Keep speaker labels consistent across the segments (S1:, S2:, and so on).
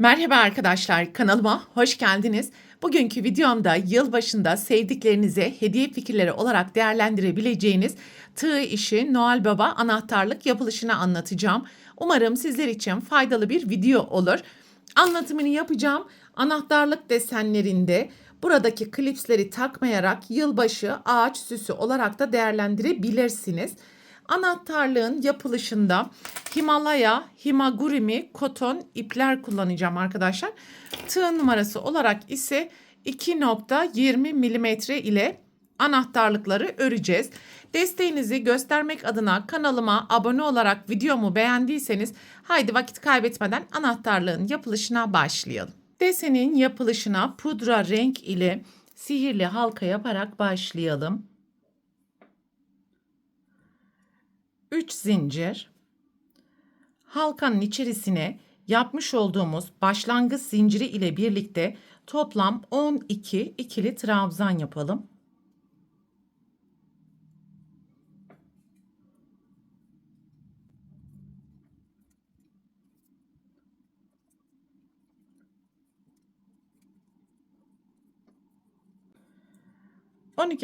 S1: Merhaba arkadaşlar, kanalıma hoş geldiniz. Bugünkü videomda yılbaşında sevdiklerinize hediye fikirleri olarak değerlendirebileceğiniz tığ işi Noel Baba anahtarlık yapılışını anlatacağım. Umarım sizler için faydalı bir video olur. Anlatımını yapacağım. Anahtarlık desenlerinde buradaki klipsleri takmayarak yılbaşı ağaç süsü olarak da değerlendirebilirsiniz. Anahtarlığın yapılışında Himalaya Himagurumi koton ipler kullanacağım arkadaşlar. Tığ numarası olarak ise 2.20 milimetre ile anahtarlıkları öreceğiz. Desteğinizi göstermek adına kanalıma abone olarak videomu beğendiyseniz haydi vakit kaybetmeden anahtarlığın yapılışına başlayalım. Desenin yapılışına pudra renk ile sihirli halka yaparak başlayalım. 3 zincir. Halkanın içerisine yapmış olduğumuz başlangıç zinciri ile birlikte toplam 12 ikili trabzan yapalım.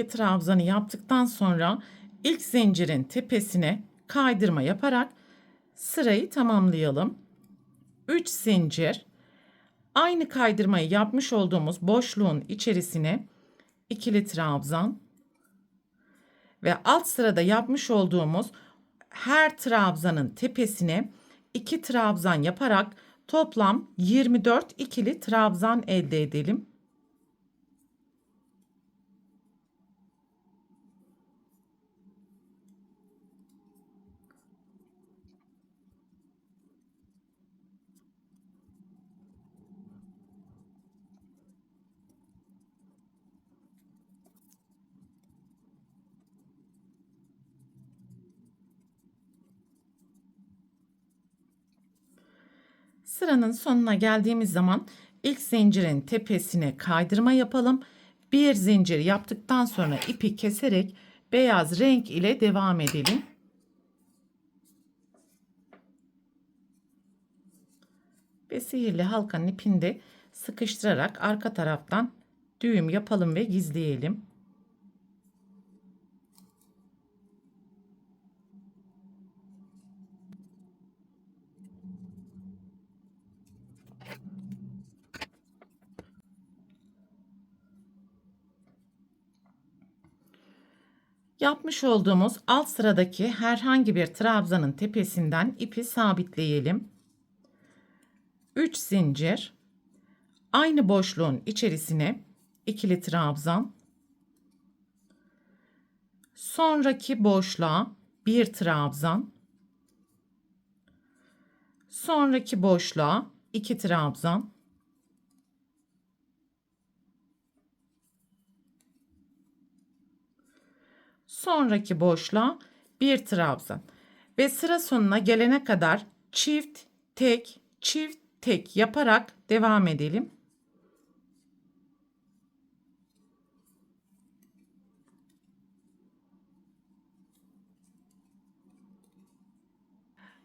S1: Trabzanı yaptıktan sonra ilk zincirin tepesine kaydırma yaparak sırayı tamamlayalım. 3 zincir. Aynı kaydırmayı yapmış olduğumuz boşluğun içerisine ikili trabzan ve alt sırada yapmış olduğumuz her trabzanın tepesine 2 trabzan yaparak toplam 24 ikili trabzan elde edelim. Sıranın sonuna geldiğimiz zaman ilk zincirin tepesine kaydırma yapalım. Bir zincir yaptıktan sonra ipi keserek beyaz renk ile devam edelim. Ve sihirli halkanın ipini de sıkıştırarak arka taraftan düğüm yapalım ve gizleyelim. Yapmış olduğumuz alt sıradaki herhangi bir trabzanın tepesinden ipi sabitleyelim. 3 zincir. Aynı boşluğun içerisine ikili trabzan. Sonraki boşluğa bir trabzan. Sonraki boşluğa 2 trabzan. Sonraki boşluğa bir trabzan ve sıra sonuna gelene kadar çift tek yaparak devam edelim.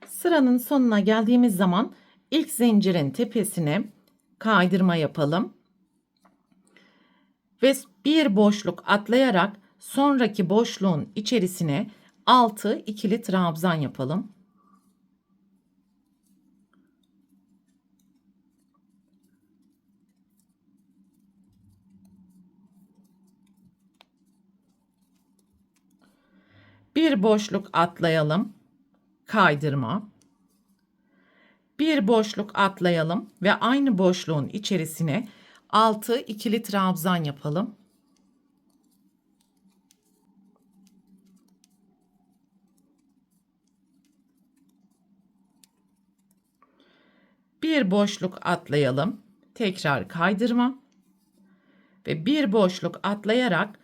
S1: Sıranın sonuna geldiğimiz zaman ilk zincirin tepesine kaydırma yapalım ve bir boşluk atlayarak sonraki boşluğun içerisine 6 ikili trabzan yapalım. Bir boşluk atlayalım. Kaydırma. Bir boşluk atlayalım ve aynı boşluğun içerisine 6 ikili trabzan yapalım. Bir boşluk atlayalım. Tekrar kaydırma. Ve bir boşluk atlayarak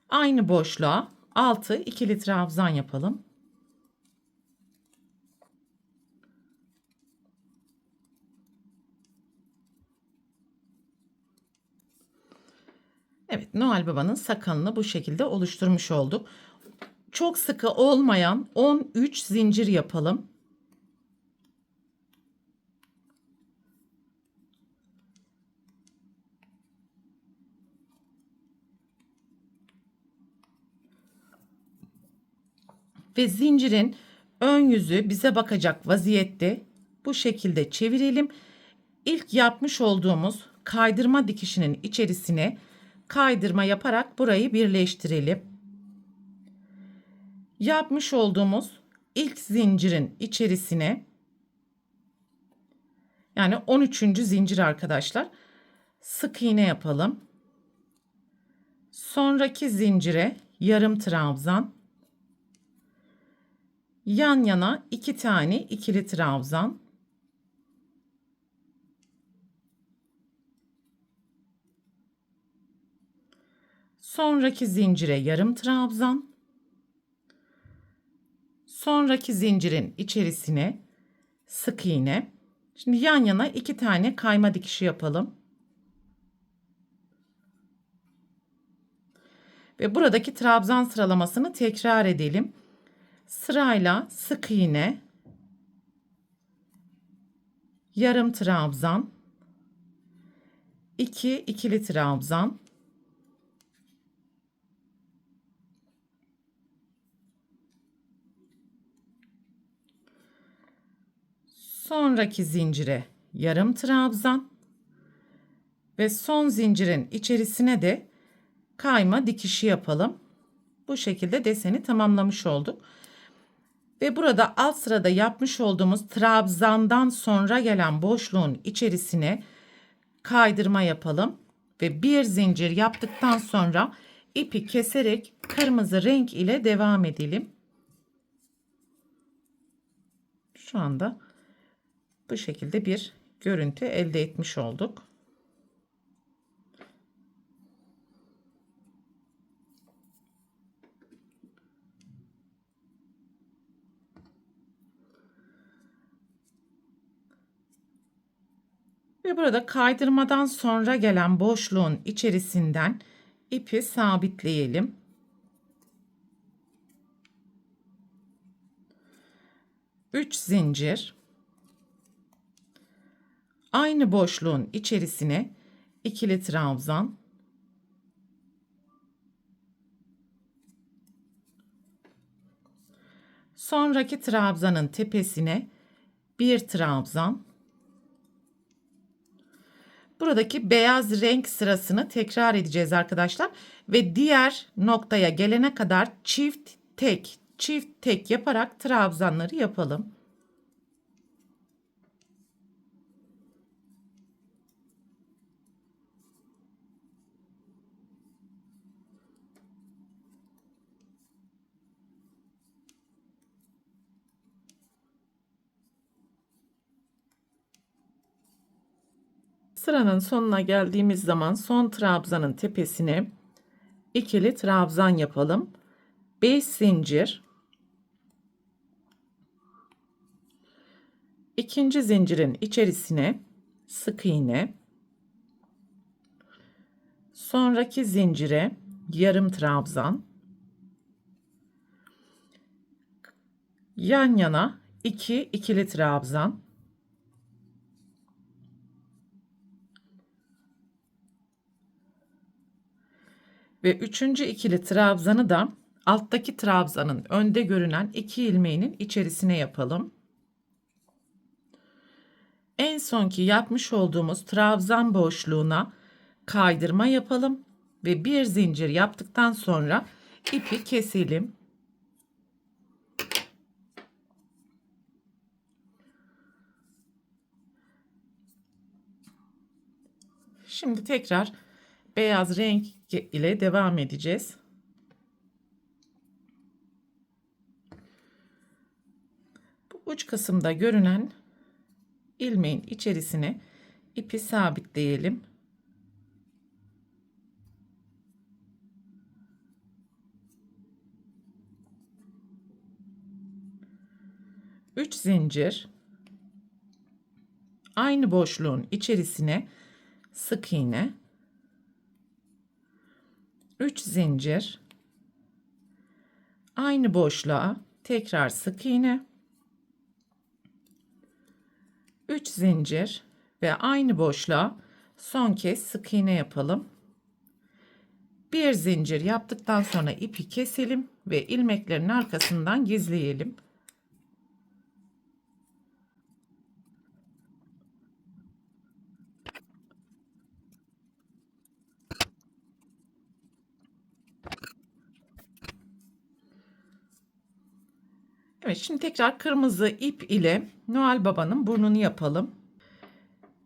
S1: aynı boşluğa 6 ikili trabzan yapalım. Evet, Noel Baba'nın sakalını bu şekilde oluşturmuş olduk. Çok sıkı olmayan 13 zincir yapalım. ve zincirin ön yüzü bize bakacak vaziyette bu şekilde çevirelim. İlk yapmış olduğumuz kaydırma dikişinin içerisine kaydırma yaparak burayı birleştirelim. Yapmış olduğumuz ilk zincirin içerisine, yani 13. zincir arkadaşlar, sık iğne yapalım. Sonraki zincire yarım trabzan, yan yana 2 tane ikili trabzan, sonraki zincire yarım trabzan, sonraki zincirin içerisine sık iğne. Şimdi yan yana 2 tane kayma dikişi yapalım. Ve buradaki trabzan sıralamasını tekrar edelim. Sırayla sık iğne, yarım trabzan, 2 ikili trabzan, sonraki zincire yarım trabzan ve son zincirin içerisine de kayma dikişi yapalım. Bu şekilde deseni tamamlamış olduk. Ve burada alt sırada yapmış olduğumuz trabzandan sonra gelen boşluğun içerisine kaydırma yapalım ve bir zincir yaptıktan sonra ipi keserek kırmızı renk ile devam edelim. Şu anda bu şekilde bir görüntü elde etmiş olduk. Ve burada kaydırmadan sonra gelen boşluğun içerisinden ipi sabitleyelim. Üç zincir, aynı boşluğun içerisine ikili trabzan, sonraki trabzanın tepesine bir trabzan. Buradaki beyaz renk sırasını tekrar edeceğiz arkadaşlar ve diğer noktaya gelene kadar çift tek yaparak trabzanları yapalım. Sıranın sonuna geldiğimiz zaman son trabzanın tepesine ikili trabzan yapalım. 5 zincir, ikinci zincirin içerisine sık iğne, sonraki zincire yarım trabzan, yan yana 2 ikili trabzan, ve üçüncü ikili trabzanı da alttaki trabzanın önde görünen 2 ilmeğinin içerisine yapalım. En sonki yapmış olduğumuz trabzan boşluğuna kaydırma yapalım ve bir zincir yaptıktan sonra ipi keselim. Şimdi tekrar beyaz renk ile devam edeceğiz. Bu uç kısımda görünen ilmeğin içerisine ipi sabitleyelim. Üç zincir, aynı boşluğun içerisine sık iğne, 3 zincir, aynı boşluğa tekrar sık iğne, 3 zincir ve aynı boşluğa son kez sık iğne yapalım. Bir zincir yaptıktan sonra ipi keselim ve ilmeklerin arkasından gizleyelim. Evet, şimdi tekrar kırmızı ip ile Noel Baba'nın burnunu yapalım.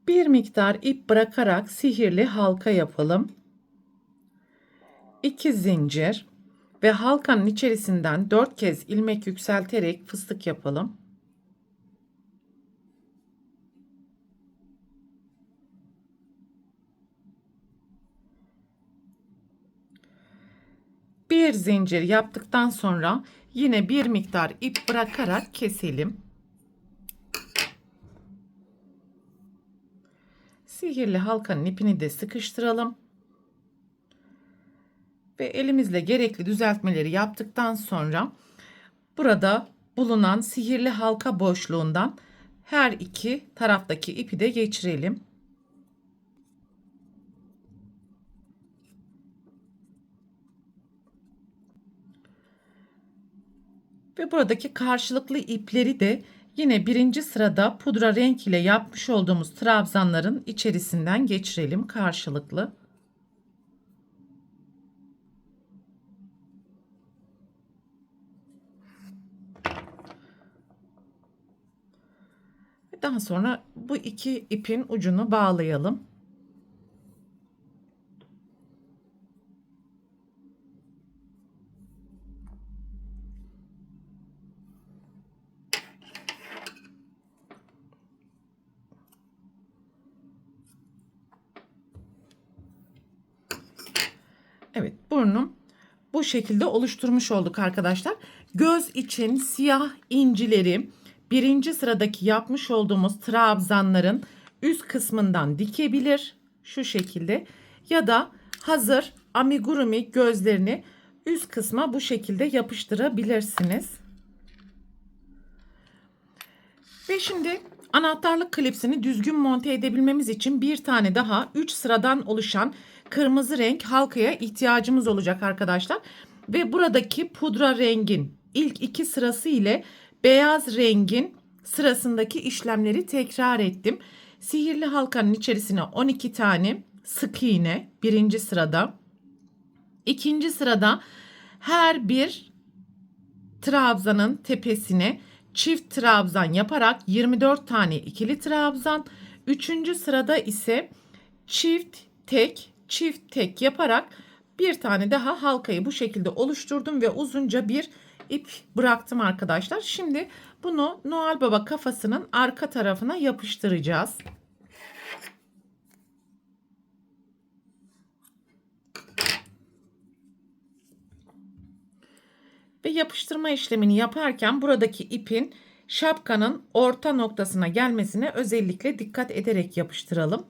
S1: Bir miktar ip bırakarak sihirli halka yapalım. 2 zincir ve halkanın içerisinden 4 kez ilmek yükselterek fıstık yapalım. Bir zincir yaptıktan sonra yine bir miktar ip bırakarak keselim. Sihirli halkanın ipini de sıkıştıralım. Ve elimizle gerekli düzeltmeleri yaptıktan sonra burada bulunan sihirli halka boşluğundan her iki taraftaki ipi de geçirelim. Ve buradaki karşılıklı ipleri de yine birinci sırada pudra renk ile yapmış olduğumuz trabzanların içerisinden geçirelim karşılıklı. Daha sonra bu iki ipin ucunu bağlayalım. Evet, burnum bu şekilde oluşturmuş olduk arkadaşlar. Göz için siyah incileri birinci sıradaki yapmış olduğumuz trabzanların üst kısmından dikebilir şu şekilde, ya da hazır amigurumi gözlerini üst kısma bu şekilde yapıştırabilirsiniz. Ve şimdi anahtarlık klipsini düzgün monte edebilmemiz için bir tane daha 3 sıradan oluşan kırmızı renk halkaya ihtiyacımız olacak arkadaşlar. Ve buradaki pudra rengin ilk 2 sırası ile beyaz rengin sırasındaki işlemleri tekrar ettim. Sihirli halkanın içerisine 12 tane sık iğne birinci sırada. İkinci sırada her bir trabzanın tepesine çift trabzan yaparak 24 tane ikili trabzan. Üçüncü sırada ise çift tek yaparak bir tane daha halkayı bu şekilde oluşturdum ve uzunca bir ip bıraktım arkadaşlar. Şimdi bunu Noel Baba kafasının arka tarafına yapıştıracağız. Ve yapıştırma işlemini yaparken buradaki ipin şapkanın orta noktasına gelmesine özellikle dikkat ederek yapıştıralım.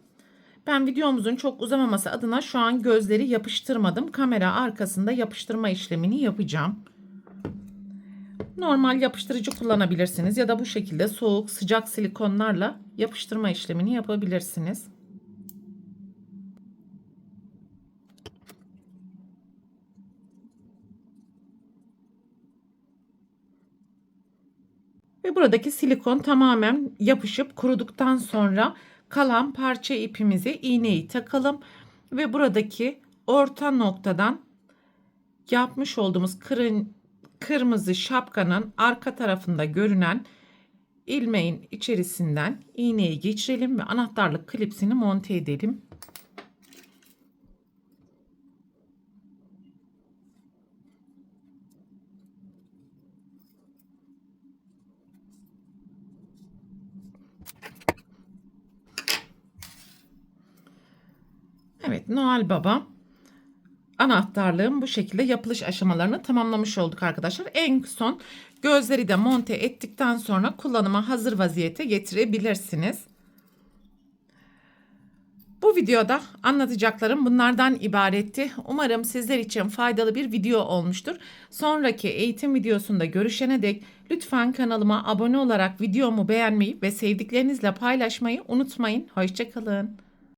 S1: Ben videomuzun çok uzamaması adına şu an gözleri yapıştırmadım. Kamera arkasında yapıştırma işlemini yapacağım. Normal yapıştırıcı kullanabilirsiniz ya da bu şekilde soğuk sıcak silikonlarla yapıştırma işlemini yapabilirsiniz. Ve buradaki silikon tamamen yapışıp kuruduktan sonra kalan parça ipimize iğneyi takalım ve buradaki orta noktadan yapmış olduğumuz kırmızı şapkanın arka tarafında görünen ilmeğin içerisinden iğneyi geçirelim ve anahtarlık klipsini monte edelim. Evet, Noel Baba anahtarlığın bu şekilde yapılış aşamalarını tamamlamış olduk arkadaşlar. En son gözleri de monte ettikten sonra kullanıma hazır vaziyete getirebilirsiniz. Bu videoda anlatacaklarım bunlardan ibaretti. Umarım sizler için faydalı bir video olmuştur. Sonraki eğitim videosunda görüşene dek lütfen kanalıma abone olarak videomu beğenmeyi ve sevdiklerinizle paylaşmayı unutmayın. Hoşça kalın.